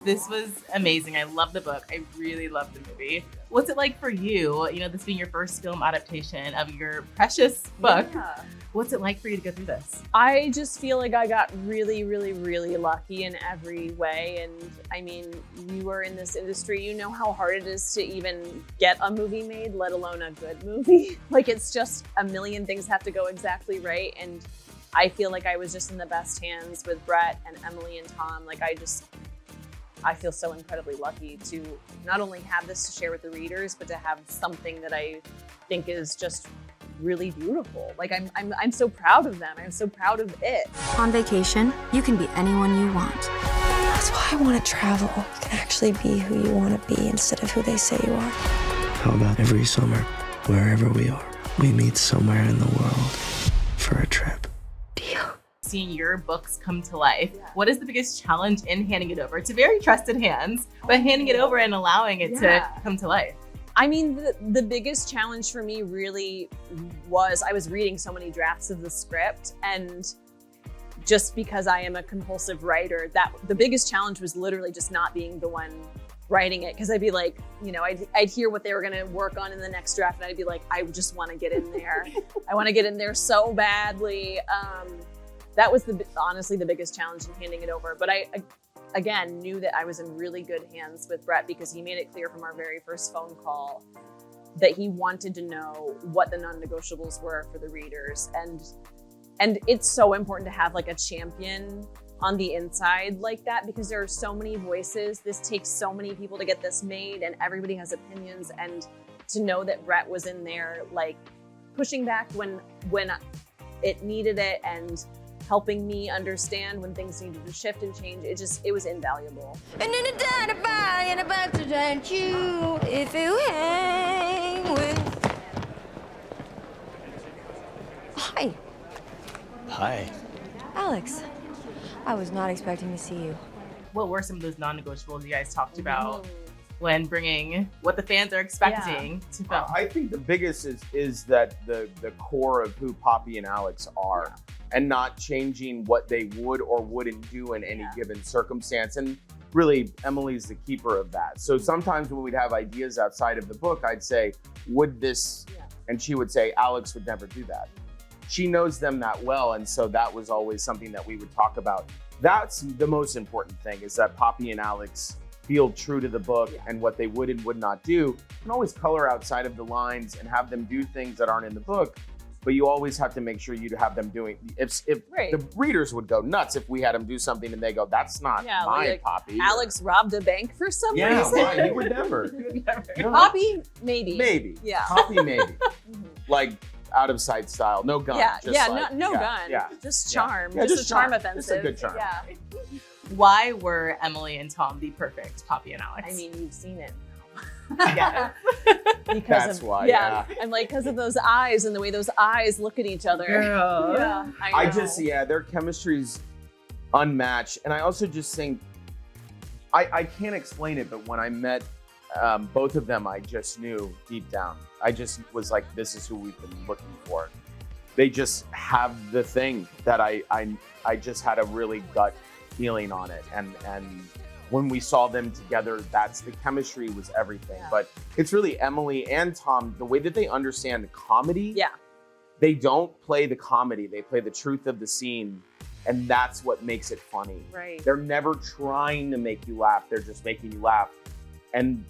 This was amazing. I love the book. I really love the movie. What's it like for you, this being your first film adaptation of your precious book? Yeah. What's it like for you to go through this? I just feel like I got really, really, really lucky in every way. And I mean, you are in this industry, you know how hard it is to even get a movie made, let alone a good movie. Like, it's just a million things have to go exactly right. And I feel like I was just in the best hands with Brett and Emily and Tom. Like, I feel so incredibly lucky to not only have this to share with the readers, but to have something that I think is just really beautiful. Like, I'm so proud of them. I'm so proud of it. On vacation, you can be anyone you want. That's why I want to travel. You can actually be who you want to be instead of who they say you are. How about every summer, wherever we are, we meet somewhere in the world for a trip? Deal. Seeing your books come to life, what is the biggest challenge in handing it over? It's a very trusted hands, but handing it over and allowing it to come to life. I mean, the biggest challenge for me really was I was reading so many drafts of the script, and just because I am a compulsive writer, that the biggest challenge was literally just not being the one writing it. Because I'd be like, I'd hear what they were going to work on in the next draft, and I'd be like, I just want to get in there. I want to get in there so badly. That was honestly the biggest challenge in handing it over. But I again, knew that I was in really good hands with Brett, because he made it clear from our very first phone call that he wanted to know what the non-negotiables were for the readers. And it's so important to have like a champion on the inside like that, because there are so many voices. This takes so many people to get this made, and everybody has opinions. And to know that Brett was in there, like, pushing back when it needed it, and helping me understand when things needed to shift and change. It was invaluable. And then and about to dance you if you hang with. Hi, Hi. Alex. I was not expecting to see you. What were some of those non-negotiables you guys talked about when bringing what the fans are expecting to film? I think the biggest is that the core of who Poppy and Alex are, and not changing what they would or wouldn't do in any given circumstance. And really, Emily's the keeper of that. So sometimes when we'd have ideas outside of the book, I'd say, would this, and she would say, Alex would never do that. She knows them that well, and so that was always something that we would talk about. That's the most important thing, is that Poppy and Alex feel true to the book and what they would and would not do. You can always color outside of the lines and have them do things that aren't in the book, but you always have to make sure you have them doing. If the readers would go nuts if we had them do something and they go, that's not my Poppy. Alex robbed a bank for some reason. Yeah, he would never. No. Poppy, maybe. Maybe. Yeah. Poppy, maybe. Like, out of sight style, no gun. No gun. Yeah. Just charm. Yeah, just a charm offensive. Just a good charm. Yeah. Why were Emily and Tom the perfect Poppy and Alex? I mean, you've seen it. Yeah. That's why. I'm like, because of those eyes and the way those eyes look at each other. Girl. Yeah. I know. Their chemistry's unmatched. And I also just think, I can't explain it, but when I met both of them, I just knew deep down. I just was like, this is who we've been looking for. They just have the thing that I just had a really gut feeling on it. And when we saw them together, the chemistry was everything. Yeah. But it's really Emily and Tom, the way that they understand comedy. Yeah. They don't play the comedy, they play the truth of the scene. And that's what makes it funny. Right. They're never trying to make you laugh, they're just making you laugh. And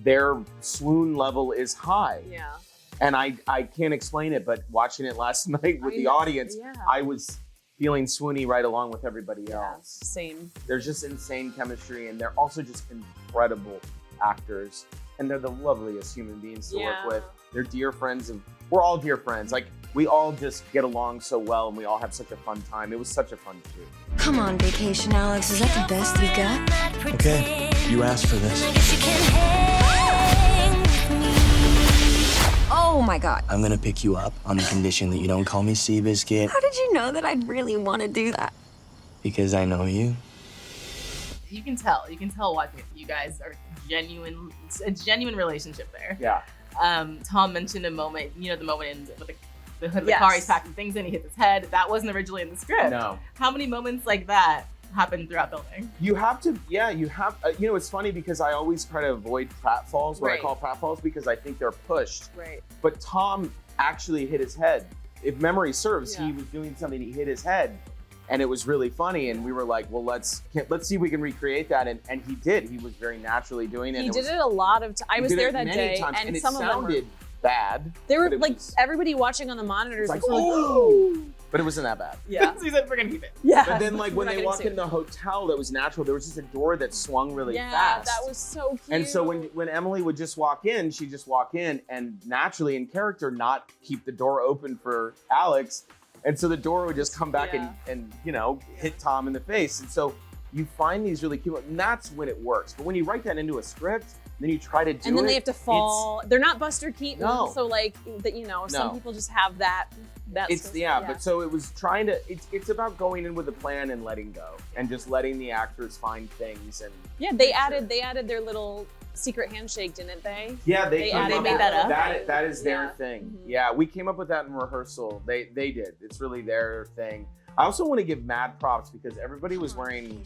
their swoon level is high. Yeah. And I can't explain it, but watching it last night with the audience, I was feeling swoony right along with everybody else. Same. There's just insane chemistry, and they're also just incredible actors. And they're the loveliest human beings to work with. They're dear friends, and we're all dear friends. Like, we all just get along so well, and we all have such a fun time. It was such a fun shoot. Come on, Vacation, Alex. Is that the best you've got? Okay, you asked for this. Oh my God. I'm gonna pick you up on the condition that you don't call me Seabiscuit. How did you know that I'd really want to do that? Because I know you. You can tell watching it. You guys are genuine. It's a genuine relationship there. Yeah. Tom mentioned a moment, the moment with the hood of the car, he's packing things in, he hits his head. That wasn't originally in the script. No. How many moments like that happen throughout building. You have to, you know, it's funny because I always try to avoid pratfalls, what I call pratfalls, because I think they're pushed. Right. But Tom actually hit his head. If memory serves, he was doing something, he hit his head. And it was really funny, and we were like, well, let's see if we can recreate that. And he did. He was very naturally doing it. He did it a lot of times. I was there that day, and some it of them sounded bad. They were like, everybody watching on the monitors like, was like, oh! But it wasn't that bad. Yeah. So he said, we're gonna keep it. Yeah. But then, like, when they walk in the hotel, that was natural. There was just a door that swung really fast. Yeah, that was so cute. And so when Emily would just walk in, she'd just walk in and naturally in character not keep the door open for Alex. And so the door would just come back and you know, hit Tom in the face. And so you find these really cute, and that's when it works. But when you write that into a script, then you try to do it. And then they have to fall. They're not Buster Keaton, No. so like that, you know, some people just have that. But so it was trying to. It's about going in with a plan and letting go, and just letting the actors find things. And yeah, they added their little secret handshake, didn't they? Yeah, they made that up. That is their thing. Mm-hmm. Yeah, we came up with that in rehearsal. They did. It's really their thing. I also want to give mad props because everybody was wearing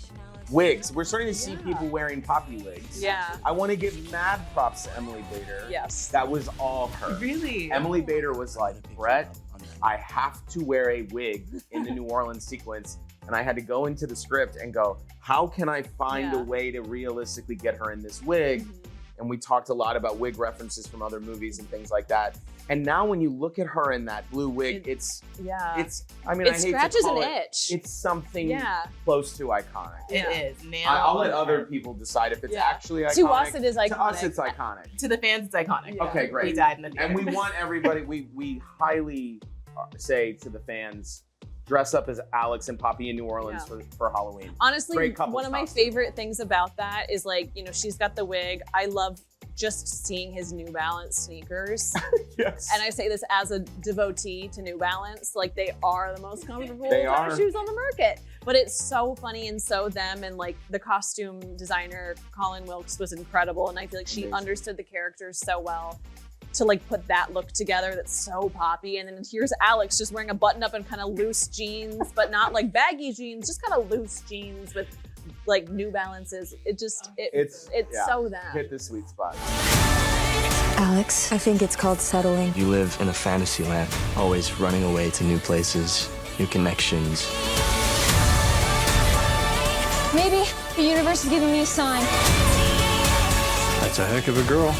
wigs. We're starting to see people wearing poppy wigs. Yeah. I want to give mad props to Emily Bader. Yes. That was all her. Really? Emily Bader was like, Brett, I have to wear a wig in the New Orleans sequence. And I had to go into the script and go, how can I find a way to realistically get her in this wig? Mm-hmm. And we talked a lot about wig references from other movies and things like that. And now when you look at her in that blue wig, it's I hate scratches to call an it, itch. It's something close to iconic. It is. I'll let other people decide if it's actually iconic. To us, it is iconic. To us, it's iconic. To the fans, it's iconic. Yeah. Okay, great. We died in the theater. And we want everybody, we highly say to the fans, dress up as Alex and Poppy in New Orleans for Halloween. Honestly, one of my favorite things about that is like, you know, she's got the wig. I love just seeing his New Balance sneakers. Yes. And I say this as a devotee to New Balance. Like, they are the most comfortable shoes on the market. But it's so funny and so them. And like the costume designer, Colin Wilkes, was incredible. And I feel like she understood the characters so well to like put that look together that's so poppy. And then here's Alex just wearing a button up and kind of loose jeans, but not like baggy jeans, just kind of loose jeans with like New Balances. It's so them. Hit the sweet spot. Alex, I think it's called settling. You live in a fantasy land, always running away to new places, new connections. Maybe the universe is giving me a sign. That's a heck of a girl.